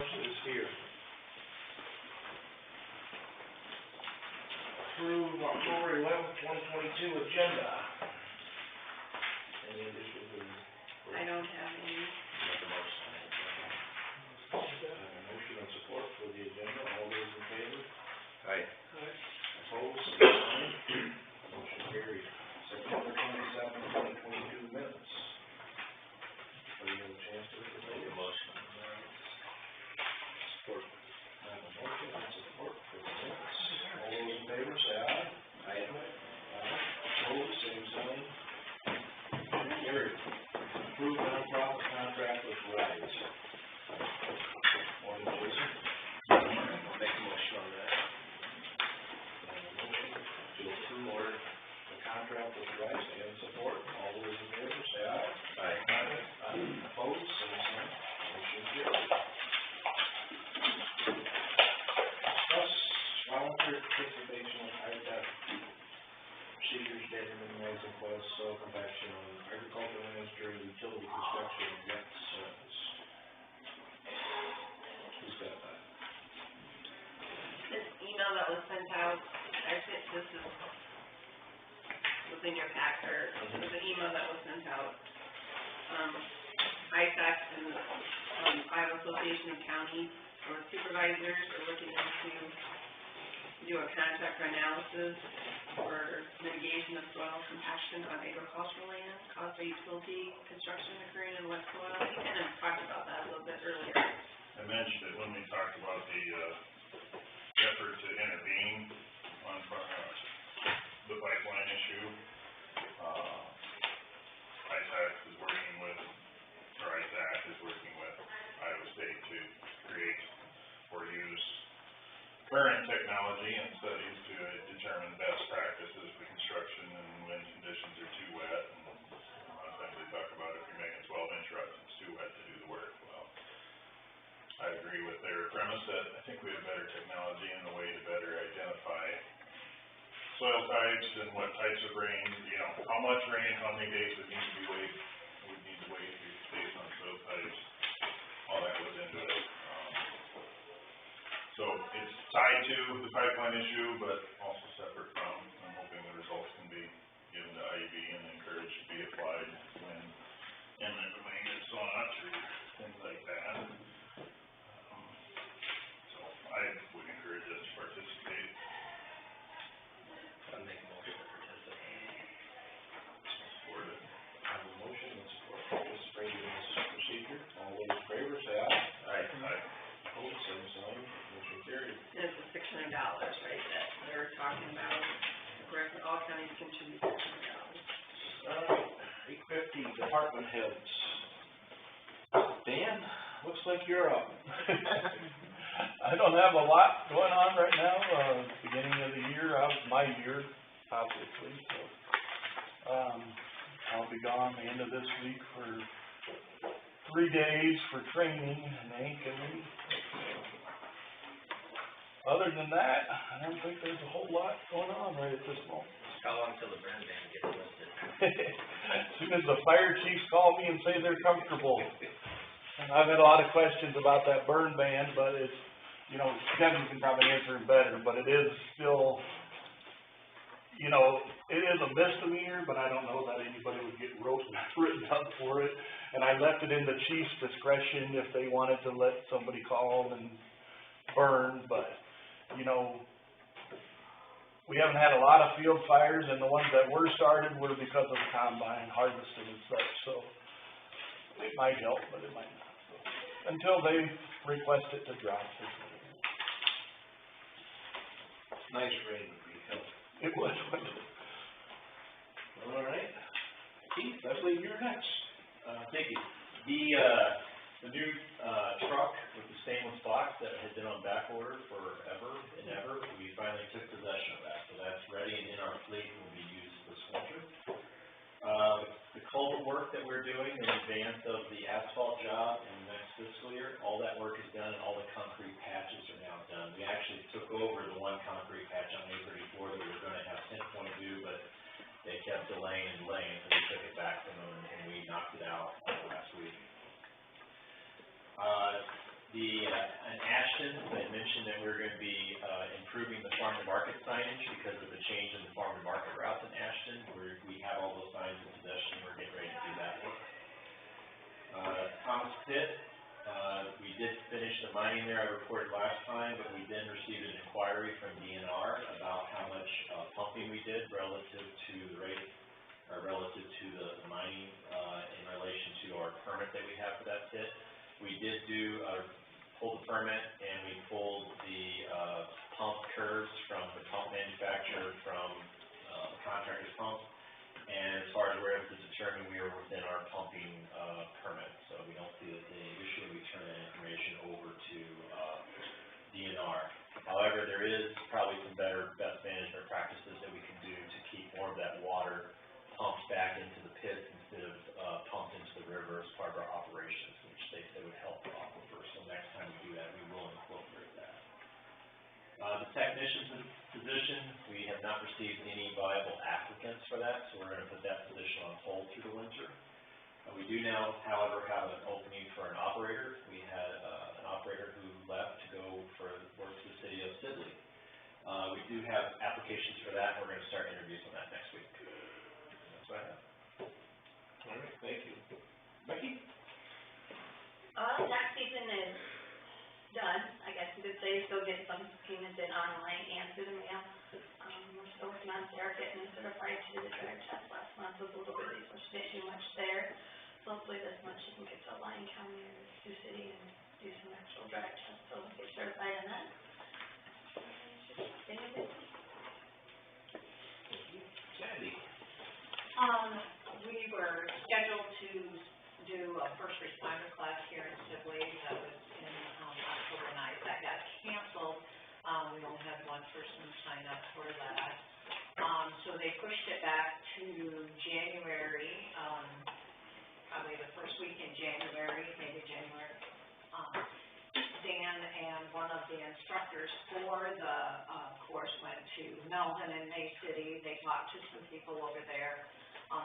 is here. Approve October 11th, 2022 agenda. Any additions? I don't have any. Make a motion. I have a motion and support for the agenda. All those in favor? Aye. Opposed? Same sign. Motion carried. September 27th, 2022 minutes. Are you have a chance to make a motion? Support. I have a motion and support for the minutes. All those in favor say aye. Aye. Opposed? Same sign. Carried. Approved nonprofit contract with Rise. Morning, Jason. I'll make a motion on that. Motion to approve the contract with Rise and support. All those in favor say aye. Aye. Opposed? Same sign. Motion carried. Discuss volunteer participation in IDAP procedures, data minimizing costs, soil compaction on agricultural lands during utility construction of wet soils. Who's got that? This email that was sent out, actually, this is within your pack, or this is an email that was sent out. ISAC and Iowa Association of Counties Supervisors are looking into do a contract for analysis for mitigation of soil compaction on agricultural land caused by utility construction occurring in wet soil. We kind of talked about that a little bit earlier. I mentioned it when we talked about the effort to intervene on the pipeline issue. ISAC is working with Iowa State to create or use current technology and studies to determine best practices for construction and when conditions are too wet. And a lot of times they talk about if you're making 12-inch ruts, it's too wet to do the work. Well, I agree with their premise that I think we have better technology and a way to better identify soil types and what types of rain, how much rain, how many days would need to be wait based on soil types. All that goes into it. So it's tied to the pipeline issue, but also separate from. I'm hoping the results can be given to IEB and encouraged to be applied when eminent domain is sought or things like that. So I would encourage us to participate. I'll make a motion to participate. Support it. I have a motion and support to participate in this procedure. All those in favor say aye. Aye. Opposed? Same sign. Motion carried. This is $600, right, that they're talking about. Correct, all counties contribute $600. $850 department heads. Dan, looks like you're up. I don't have a lot going on right now. Beginning of the year, my year, obviously. So, I'll be gone the end of this week for 3 days for training in Ankeny. Other than that, I don't think there's a whole lot going on right at this moment. How long till the burn ban gets lifted? As soon as the fire chiefs call me and say they're comfortable. And I've had a lot of questions about that burn ban, but it's, Kevin can probably answer it better, but it is still, it is a misdemeanor, but I don't know that anybody would get written up for it. And I left it in the chief's discretion if they wanted to let somebody call and burn, but, we haven't had a lot of field fires, and the ones that were started were because of combine harvesting and such, so it might help, but it might not. So, until they request it to drop. Nice rain would be helpful. It was. All right. Keith, I believe you're next. Thank you. The new truck with the stainless box that had been on back order forever and ever, we finally took possession of that. So that's ready and in our fleet and will be used this winter. The culvert work that we're doing in advance of the asphalt job in the next fiscal year, all that work is done and all the concrete patches are now done. We actually took over the one concrete patch on A34 that we were going to have 10-point do, but they kept delaying and delaying, so we took it back from them and we knocked it out last week. In Ashton, I mentioned that we were gonna be, improving the farm to market signage because of the change in the farm to market routes in Ashton, where we have all those signs in possession, we're getting ready to do that work. Thomas Pit, we did finish the mining there, I reported last time, but we then received an inquiry from DNR about how much, pumping we did relative to the rate, or relative to the mining, in relation to our permit that we have for that pit. We did pull the permit, and we pulled the, pump curves from the pump manufacturer from, the contractor's pump. And as far as we're able to determine, we are within our pumping, permit, so we don't see the issue, we turn that information over to, DNR. However, there is probably some best management practices that we can do to keep more of that water pumped back into the pits instead of, pumped into the river as part of our operations, which they said would help the aquifer, so next time we do that, we will incorporate that. The technician's position, we have not received any viable applicants for that, so we're gonna put that position on hold through the winter. We do now, however, have an opening for an operator. We had, an operator who left to go work for the city of Sibley. We do have applications for that, and we're gonna start interviews on that next week. That's what I have. All right, thank you. Becky? Tax season is done, I guess you could say, still get some payments in online and through the mail. We're still working on Sarah getting certified to the drug test. Last month was a little busy, so she didn't do much there. So hopefully this month she can get to Lyon County or Sioux City and do some actual drug tests, so get certified in that. Sandy? We were scheduled to do a first responder class here in Sibley, that was in, October 9th, that got canceled. We only had one person sign up for that. So they pushed it back to January, probably the first week in January, maybe January. Dan and one of the instructors for the, course went to Melvin in May City. They talked to some people over there.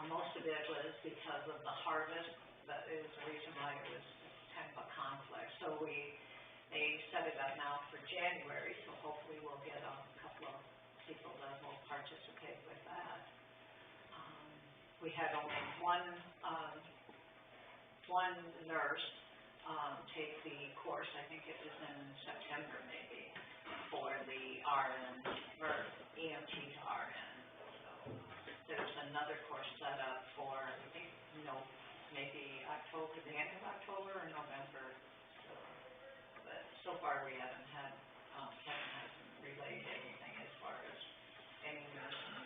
Most of it was because of the harvest, that is the reason why it was kind of a conflict. So they set it up now for January, so hopefully we'll get a couple of people that will participate with that. We had only one nurse, take the course, I think it was in September maybe, for the RN, or EMT to RN. So there's another course set up for, I think, maybe October, the end of October or November. So, but so far we haven't had, Kevin hasn't relayed anything as far as any nursing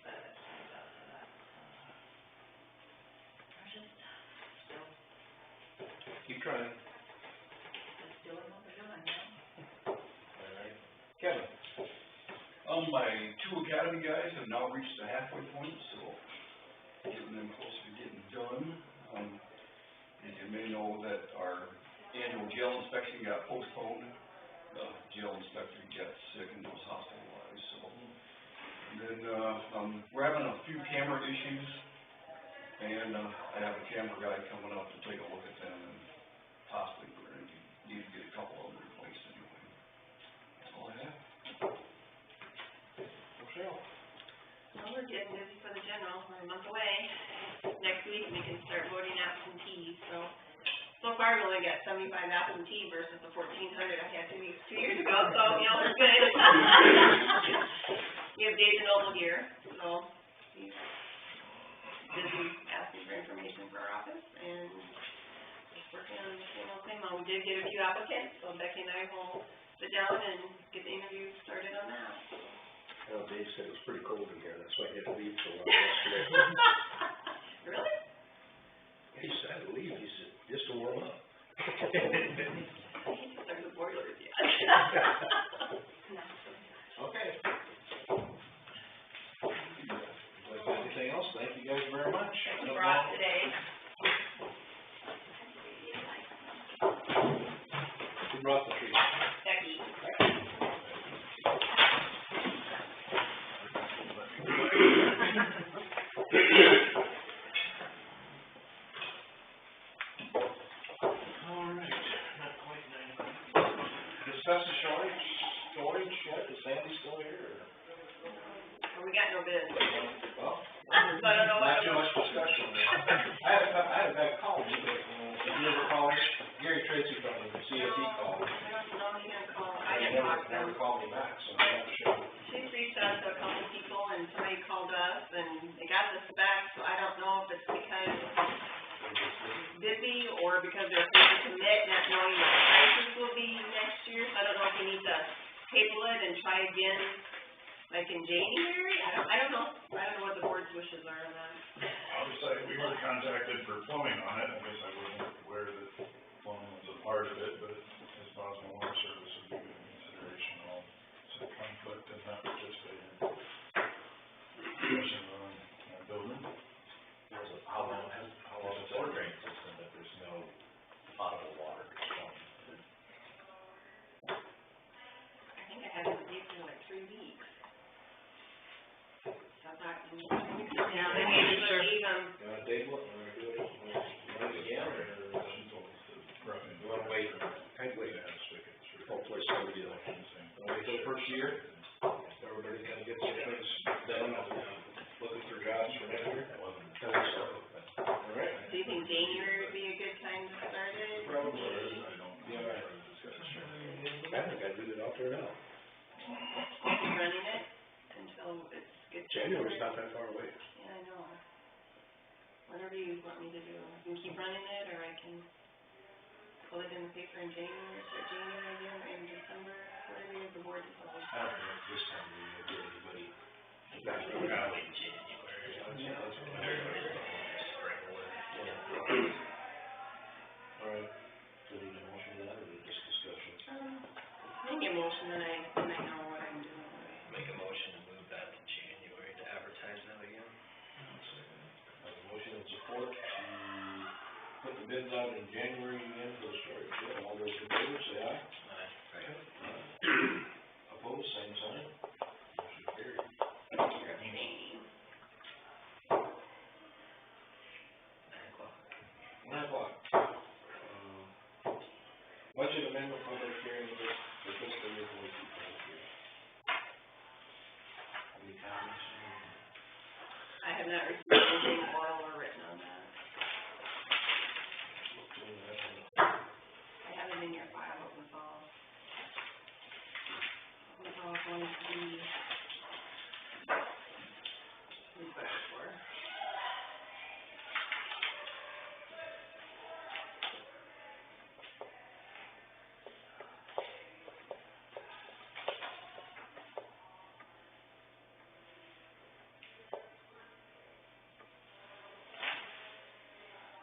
that has signed up for that. We're just still Keep trying. doing what we're doing, you know? All right. Kevin? My two academy guys have now reached the halfway point, so getting them close to getting done. As you may know that our annual jail inspection got postponed. The jail inspector got sick and was hospitalized, so. And then, we're having a few camera issues, and, I have a camera guy coming up to take a look at them, and possibly we're gonna need to get a couple of them replaced anyway. That's all I have. Michelle? Well, we're getting busy for the general, we're a month away. Next week, we can start voting absentee, so far we only got 75 absentee versus the 1,400 I had 2 years ago, so, we're good. We have David Noble here, so he's busy asking for information for our office, and just working on the same old thing. We did get a few applicants, so Becky and I will sit down and get the interviews started on that. Well, Dave said it was pretty cold in here, that's why he had to leave so long yesterday. Really? He said, I had to leave, he said, just to warm up. There's a boiler with you. Okay. Anything else? Thank you guys very much. That you brought today. Who brought the tree? Becky. All right, not quite 9 o'clock. discuss the storage yet? Is Sandy still here, or? We got no bids. Well, So I don't know what. not too much discussion. I had a guy call me, but, did you ever call Gary Tracy from the CFE call? I don't know, he didn't call, I He didn't talk to him. never called me back, so I'm not sure. She's reached out to a couple people and somebody called us and they got the specs, so I don't know if it's because busy or because they're afraid to commit, not knowing what the prices will be next year. So I don't know if we need to table it and try again, like in January. I don't know. I don't know what the board's wishes are on that. I'll just say, we were contacted for plumbing on it, I guess I wasn't aware that plumbing was a part of it, but as Boston Water Service would be good consideration, I'll some conflict and not participate in discussion on our building. How long is It's a water drain system, but there's no potable water. I think I had it deep for like 3 weeks. So I thought, yeah, maybe I should leave them. You wanna table it, you wanna do it, you wanna again, or you wanna wait? I'd wait. Hopefully somebody will. Wait till first year, everybody kind of gets their things done, looking for jobs for next year. All right. Do you think January would be a good time to start it? Probably. Yeah, right. I think I'd do it out there now. Keep running it until it gets. January's not that far away. Yeah, I know. Whatever you want me to do. I can keep running it, or I can pull it in the paper in January, start January again, or in December, whatever you, the board decides. I don't think this time we will get anybody. We're gonna wait in January. Yeah, that's what I'm Everybody's going to spring order. All right, so we need a motion to that, or just discussion? Make a motion, then I know what I'm doing. Make a motion to move that to January to advertise that again. I have a motion and support to put the bids out in January again for the storage shed. All those in favor, say aye. Opposed, same sign. Motion carried. You're abstaining. 9 o'clock. Budget amendment public hearing for fiscal year 22-23. Any comments? I have not received anything oral or written on that. I have it in your file, it was all going to be requested for.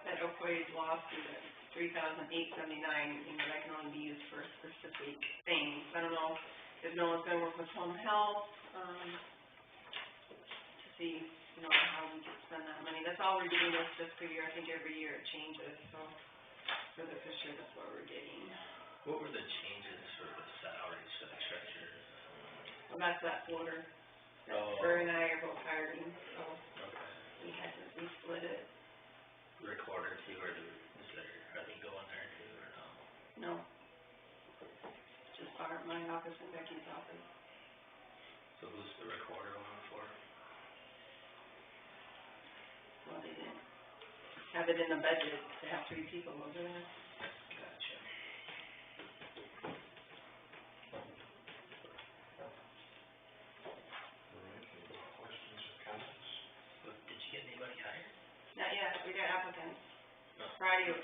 That Oakwood lawsuit at $3,879, and that can only be used for specific things. I don't know if no one's gonna work with home health, to see, you know, how we can spend that money. That's all we're getting this fiscal year. I think every year it changes, so for the fiscal year, that's what we're getting. What were the changes for the salaries for the treasurer? Well, that's that floater. Oh. Her and I are both hiring, so Okay. we split it. Recorder too, or are they going there too, or no? No. Just my office and Becky's office. So who's the recorder on for? Well, they didn't have it in the budget to have 3 people over there. Gotcha. All right, any questions or comments? Did you get anybody hired? Not yet, we got applicants. No. Last Friday was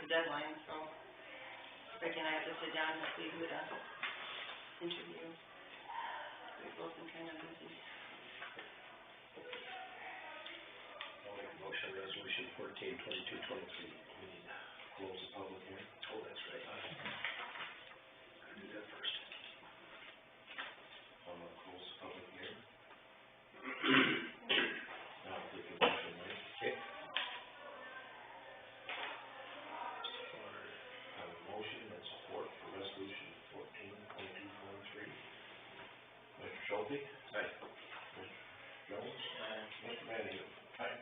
the deadline, so Becky and I have to sit down and see who to interview. We've both been kind of busy. I'll make a motion, resolution 14-22-23. We need to close the public hearing. Oh, that's right. I'll do that first. I'm gonna close the public hearing. Now I'll take a motion, right? Okay. I have a motion and support for resolution 14-22-23. Mr. Schulte? Aye. Mr. Jones? Aye. Mr. Manning? Aye.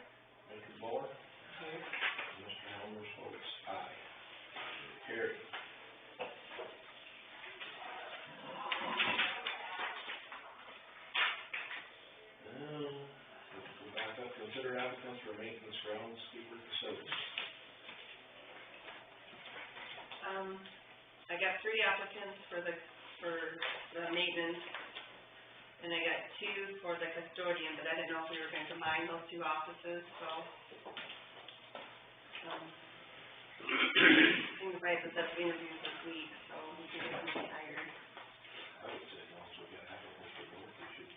Mr. Moore? Aye. Mr. Helmer votes aye. Carried. for maintenance groundskeeper facilities. I got 3 applicants for the maintenance, and I got 2 for the custodian, but I didn't know if we were gonna combine those 2 offices, so. Seems like the set interviews this week, so we can get somebody hired. I would say, once we get applicants for both, we should.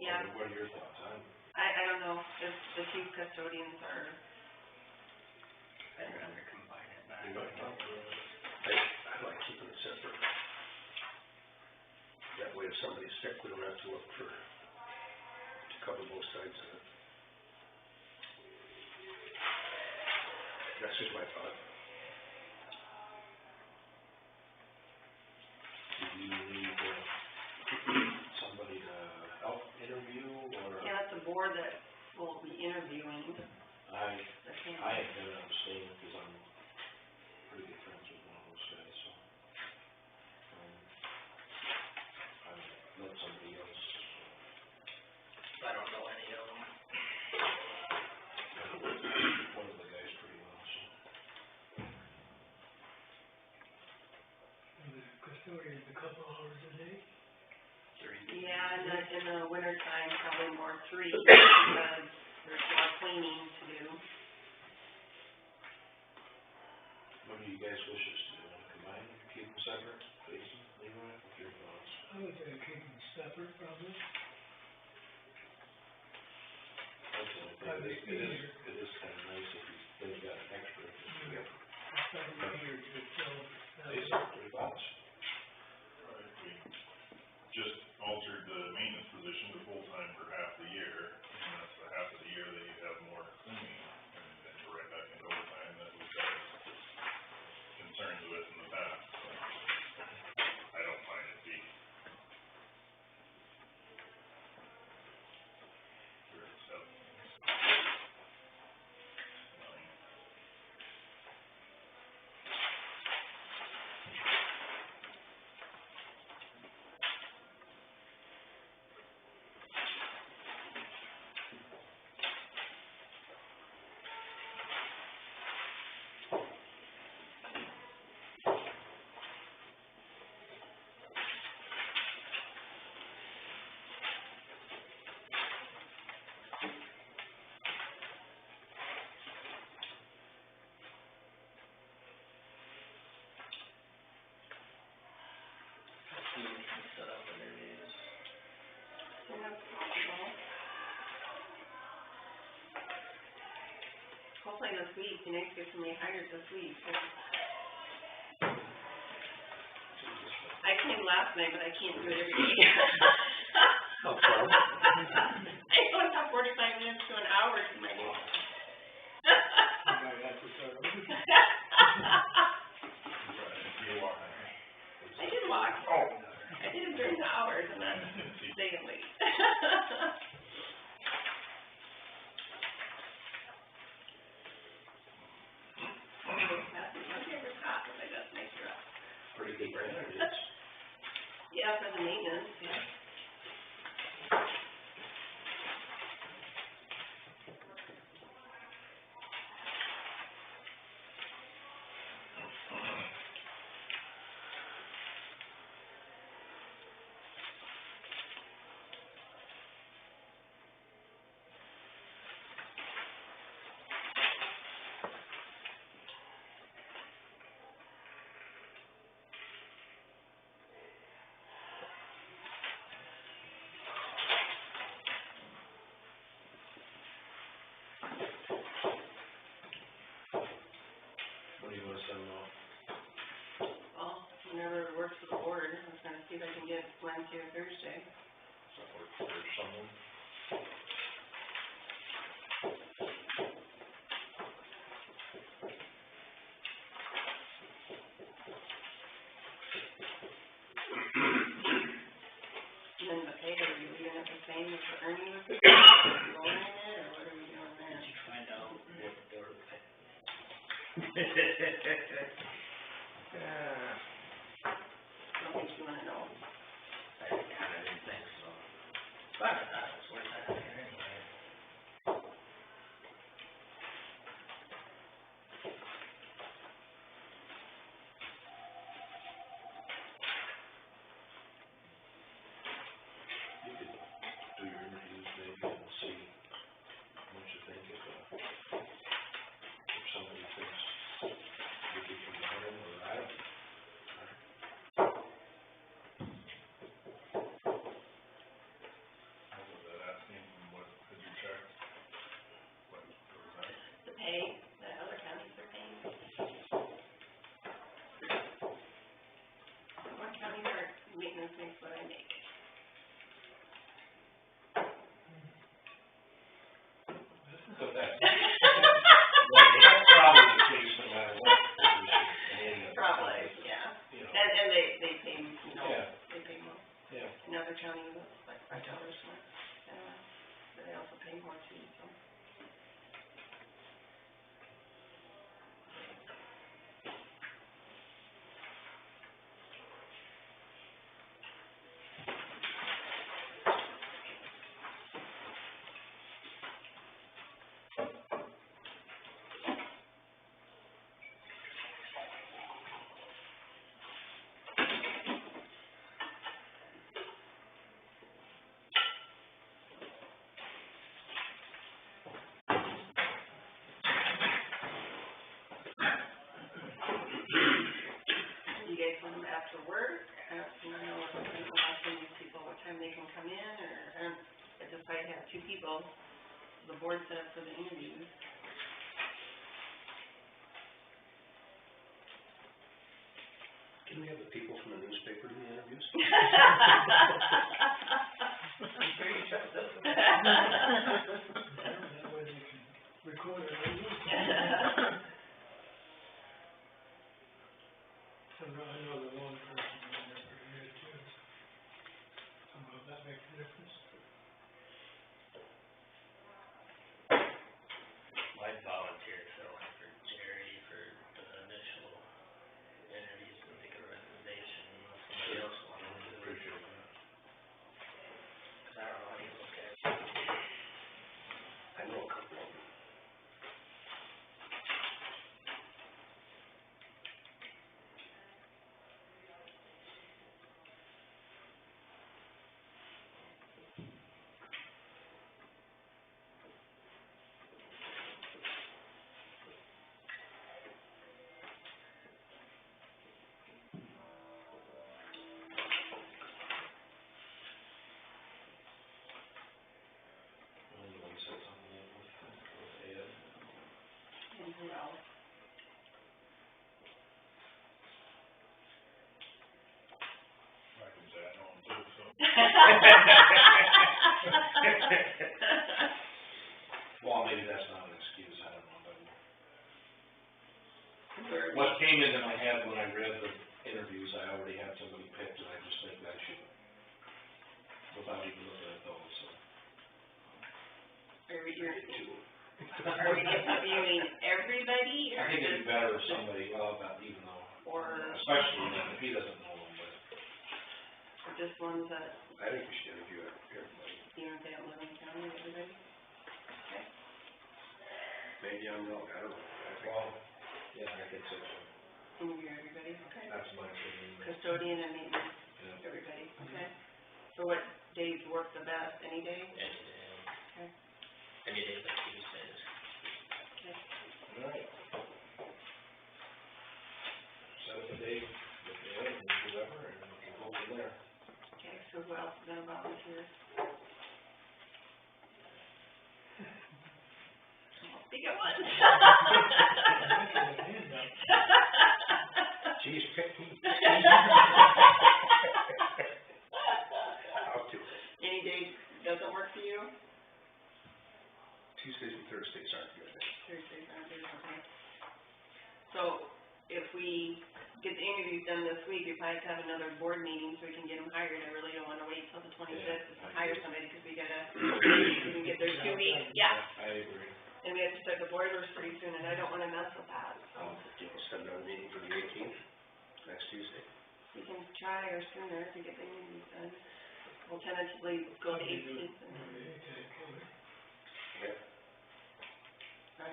Yeah, What are your thoughts? I don't know, the 2 custodians are. I'd rather combine it back. You might not, I like keeping it separate. That way if somebody's sick, we don't have to look to cover both sides of it. That's just my thought. do you need, somebody to help interview, or? Yeah, that's the board that will be interviewing I the candidates. have been abstaining because I'm pretty good friends with one of those guys, so. I'll let somebody else. I don't know any of them. One of the guys pretty well, so. The custodian's a couple hours a day? Yeah, in the winter time, probably more 3, because there's more cleaning to do. What do you guys wish us to do? Combine them, keep them separate, Jason, Leroy, what's your thoughts? I would say keep them separate, probably. Okay, it is kind of nice if they've got an extra. Yep. It's probably easier to fill. Basically, lots. Right, we just altered the maintenance position to full-time for half the year, and that's the half of the year that you have more cleaning, and then you're right back into overtime that we've had concerns with in the past, so I don't find it deep. Sure, so. Set up interviews. So that's possible. Hopefully this week, you know, get somebody hired this week. 'Cause I cleaned last night, but I can't do it every day. How come? I only have 45 minutes to an hour to my day. You might have to start over. You walk I did walk. Oh. I did it during the hours and then staying late. Pretty good candidates. Yeah, for the maintenance, yeah. What do you want to send off? Well, whenever it works for the board, I was gonna see if I can get Wednesday or Thursday. Does that work for someone? And then the pay, are you leaving it the same as the earning was? Lowering it, or what are we doing there? Did you find out what their I don't think you wanna know. I kinda didn't think so. But I thought it was worth it anyway. pay that other counties are paying. What counties are maintenance makes what I make? So that's, that's probably the case no matter what position, in the. Probably, yeah. You know, And they pay, you know, Yeah. they pay more. yeah. Another county was like $5 more, but they also pay more too, so. You guys want them after work? I don't know, asking these people what time they can come in, or, I just, I have two people, the board set up for the interviews. Can we have the people from the newspaper do the interviews? I'm sure you trust us. That way they can record it. I know the one person in there for here too. Somehow that makes a difference. I'd volunteer to fill in for Jerry for the initial interviews and make a recommendation unless somebody else wanted to. Appreciate that. Cause I don't know any of those guys. I know a couple of them. Anyone said something with Ed? And who else? Like, is that known too, so. Well, maybe that's not an excuse, I don't know, but Where- what came into my head when I read the interviews, I already had somebody picked, and I just think that should, without even looking at those, so. Are we, Two. are we interviewing everybody, I or think it'd be just, better if somebody, well, not even though, or especially if he doesn't know them, but just ones that, I think we should interview everybody. you know, they don't live in the county, everybody? Okay. Maybe I'm wrong, I don't know. Well, yeah, I think so, Interview everybody, okay. that's my opinion. Custodian and maintenance, Yeah. everybody, okay. So what days work the best, any day? Any day. Okay. Any day but Tuesdays. All right. Set up a date with Ed and whoever, and we'll go from there. Okay, so who else is gonna volunteer? I'll speak at once. Geez, pick me. I'll do it. Any day doesn't work for you? Tuesdays and Thursdays aren't good. Thursdays aren't good, okay. So if we get the interviews done this week, we probably have to have another board meeting so we can get them hired. I really don't wanna wait till the 25th to hire somebody, cause we gotta, we can get there 2 weeks, yeah. I agree. And we have to start the boilers pretty soon, and I don't wanna mess with that, so Set another meeting for the 18th, next Tuesday. we can try or sooner to get the interviews done. We'll tentatively go to 18th and Yeah.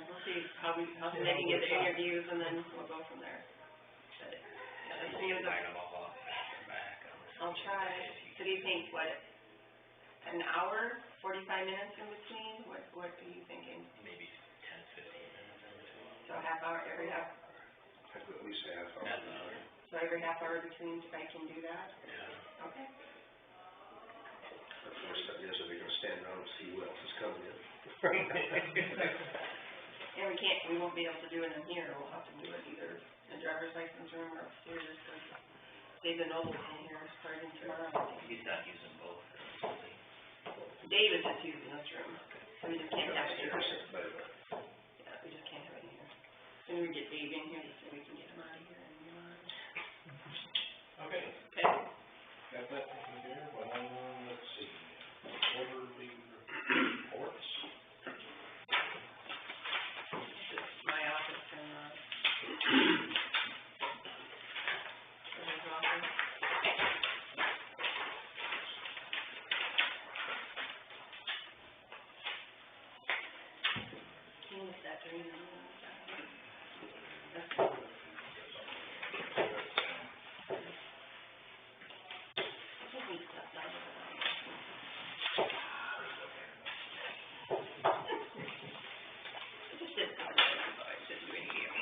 we'll see how soon they can get the interviews, and then we'll go from there. But, yeah, as soon as Line them all up back to back on this. I'll try. So do you think, what, an hour, 45 minutes in between? What are you thinking? Maybe 10, 15 minutes in between. So a half hour, every half, I'd go at least a half hour. Half hour. so every half hour between, I can do that? Yeah. Okay. Of course, that is, are we gonna stand around and see who else is coming in? And we won't be able to do it in here, we'll have to do it either in the driver's license room or upstairs, because David Noble's in here starting tomorrow. He's not using both, really. David is using this room, so we just can't have it here. Yeah, we just can't have it here. Then we get Dave in here, so we can get him out of here and move on. Okay, Okay. got that taken care of, let's see, quarterly reports. This is my office and, his office. Can you start reading that?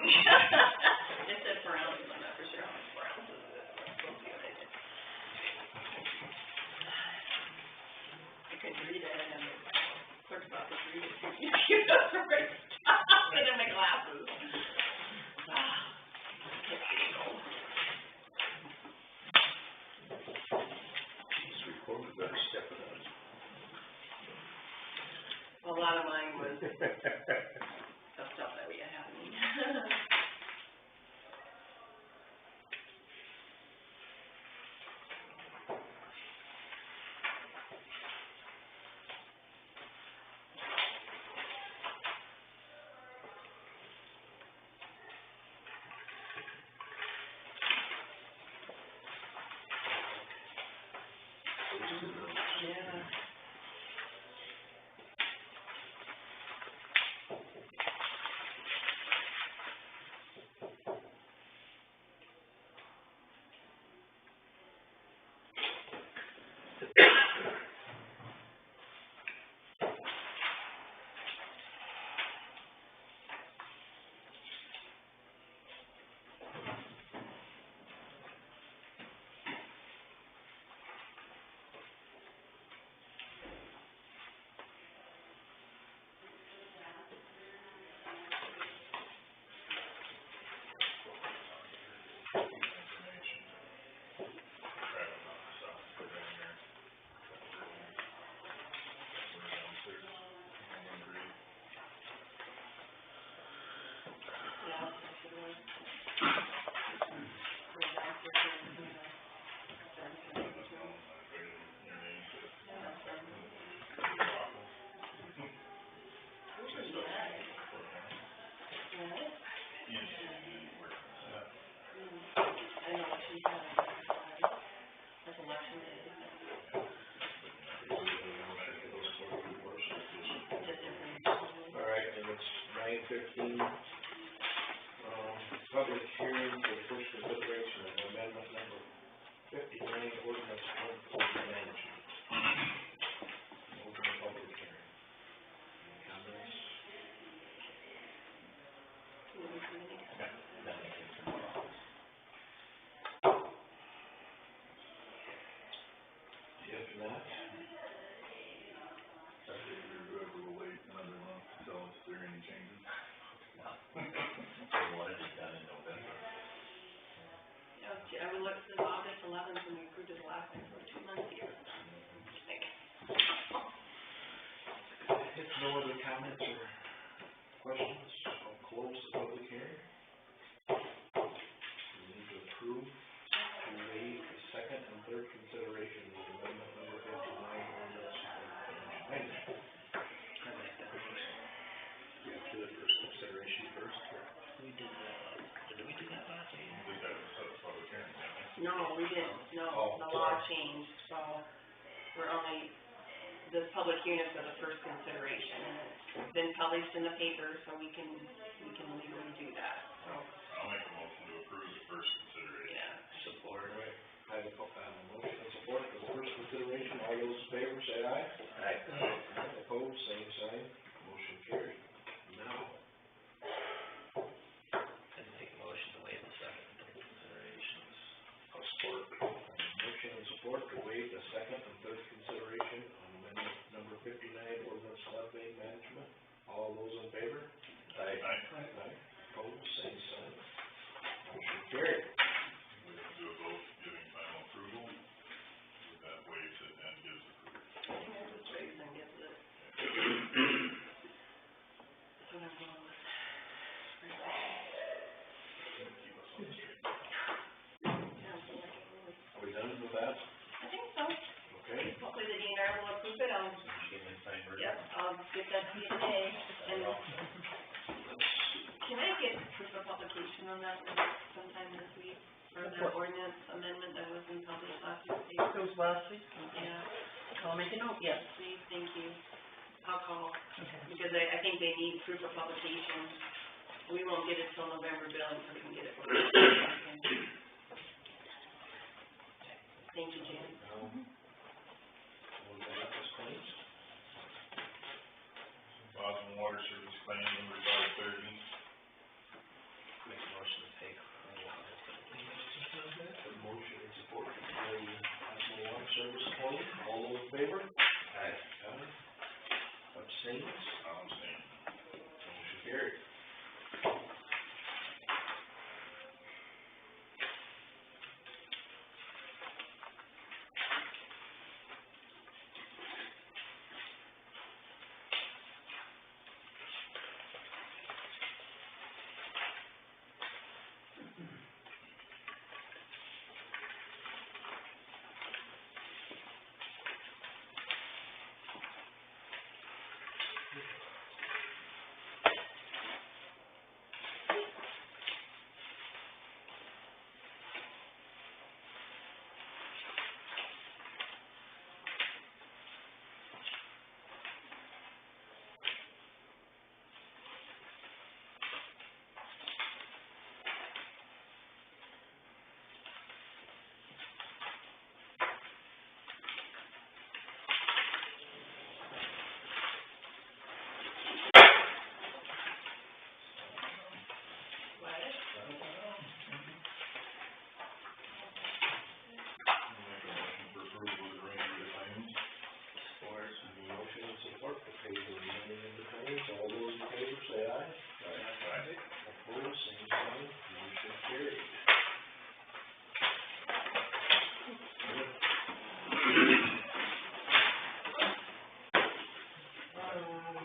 It said Brown, I'm not for sure how much Brown is. I couldn't read it, and the clerk's office read it. You know, the right stuff in my glasses. These reports better step it up. A lot of mine was the stuff that we had happening. Yeah. Alright, and it's 9:15. Public hearing for first consideration of amendment number 59, ordinance 140 management. Open the public hearing. Any comments? If not, I think we're good, we'll wait another month to tell us if there are any changes. They wanted it done in November. I would look to August 11th when we approved it last time, so 2 months here. if no other comments or questions, I'll close the public hearing. We need to approve to waive the second and third consideration of amendment number 59, ordinance 149. We have to do the first consideration first, or? We did that, did we do that last meeting? We got to set the public hearing, didn't we? No, we didn't, no, Oh, the law sorry. changed, so we're only, this public hearing for the first consideration, and it's been published in the paper, so we can legally do that, so, I'll make a motion to approve the first consideration. yeah. Support. All right, I have a motion and support for the first consideration, all those in favor say aye. Aye. Opposed, same sign, motion carried. Now, And make a motion to waive the second and third considerations. I'll support. Motion and support to waive the second and third consideration on amendment number 59, ordinance flood bank management. All those in favor? Aye. Aye. Opposed, same sign. Motion carried. We have to do a vote giving final approval, that waives it and gives approval. Yeah, it's raised and gives it. That's what I'm going with. Keep us on the straight. Yeah, I'm liking it. Are we done with that? I think so. Okay. Hopefully the DNR will approve it, Get it signed, Bert? yep, I'll get that to you today. And can I get proof of publication on that sometime this week? For the ordinance amendment that was in published last week? It was last week? Yeah, I'll make a note, yes. please, thank you. I'll call, Okay. because I think they need proof of publication. We won't get it till November billing, so we can get it. Thank you, Jan. We'll get this claims. Boston Water Service claim number 530. Make a motion to take. Motion and support to pay National Water Service claim. All those in favor? Aye. Aye. Abstains? I'll abstain. Motion carried.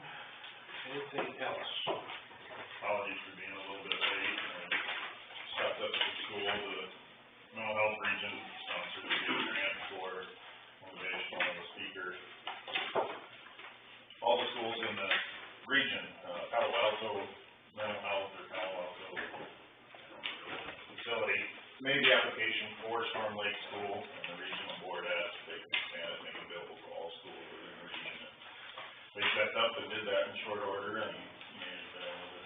Anything else? Apologies for being a little bit late. Stepped up at the school, the mental health region sponsored a grant for motivational speaker. All the schools in the region, Palo Alto mental health or Palo Alto facility made the application for Storm Lake School, and the regional board asked if they could expand it, make it available for all schools within the region. They stepped up and did that in short order, and made it able to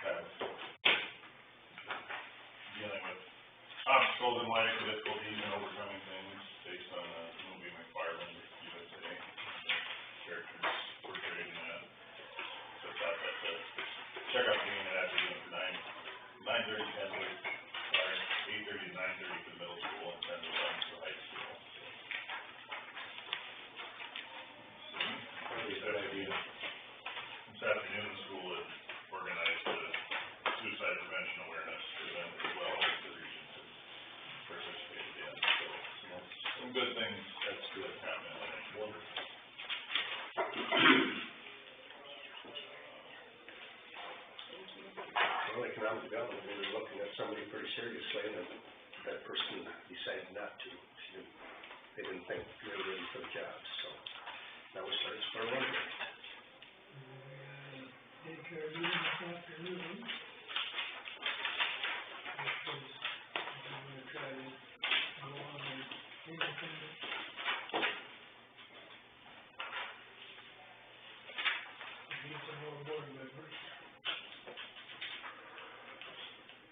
have dealing with obstacles in life, difficulties, and overcoming things based on the movie McFarland, USA. Characters portrayed in that. So I thought that check out the unit after doing for 9:30 to 9:30 for the middle school, and 10 to 11 for the high school. Good idea. This afternoon, the school had organized a suicide prevention awareness event as well as the region participated in. So, some good things that's good happening, I think. Wonderful. Well, economic development, we were looking at somebody pretty seriously, and that person decided not to. They didn't think they were ready for the job, so that was starts for a wonder. Daycare meeting this afternoon. Which is, I'm gonna try to go on and independent. Need some more board members.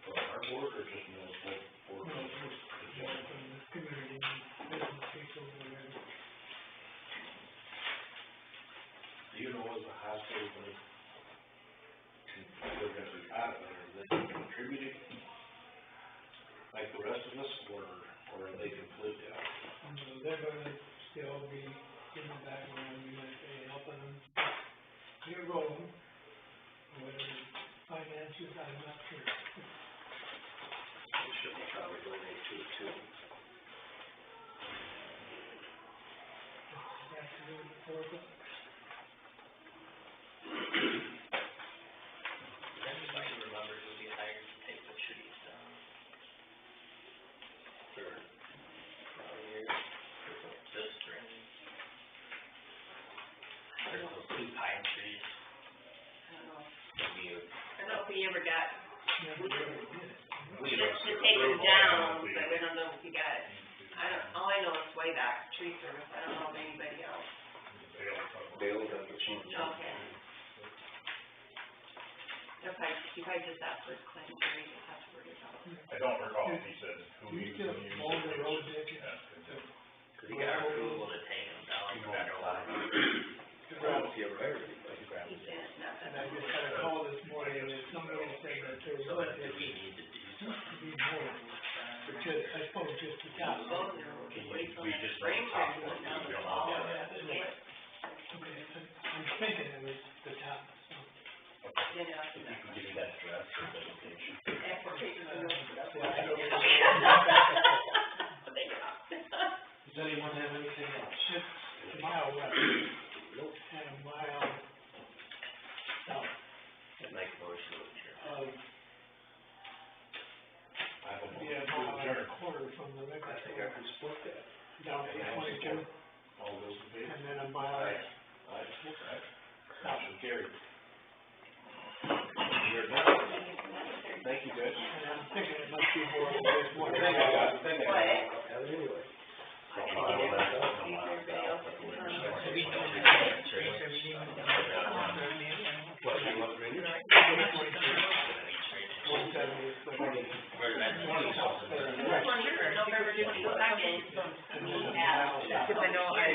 For our board or just no board? No, just one from the community, business people, whatever. Do you know as a hospital, when they're gonna be out of it, are they contributing like the rest of us, or are they completely out? They're gonna still be in the background, you might say, helping them get rolling. whatever finances, I'm not sure. We should probably donate to it too. That's a little bit more, but Everybody remembers when we hired to take the trees down. Sure. This spring. There's those two pine trees, I don't know. we, I don't know if we ever got, never really did it. to take them down, but I don't know if we got, all I know is way back, tree service, I don't know of anybody else. Dale does the change. Okay. If I just ask for his claim, Jerry just has to worry about it. I don't recall if he said who We he was still gonna use. mow the road ditches. cause he got approval to take them down. I don't know if you ever hired anybody. He said, not And that. I just had a call this morning and somebody said that there So was, then do it we need to do something? could be more, because I suppose just the top. Both of them, just wait till We that just spring, don't talk we're going down about the it. fall. Yeah, yeah, Yeah. Okay, I'm thinking it was the top, so. You know, If you can give me that address for dedication. application for those, that's Yeah, what I I don't don't know. know. Does anyone have anything else? It's a mile west. Nope. And a mile south Make a motion to adjourn. of, I have a yeah, motion to mile and a adjourn. quarter from the liquor I think I store can split that. down to 22, All those in favor? and then a mile Aye. south. Motion carried. You're done. Thank you, Judge. And I'm thinking it must be more than this one. Thank you, Judge. Thank you. What? Anyway. I gotta get everybody, see if everybody else is on. What, you want drainage? November 22nd, we have, because I know I,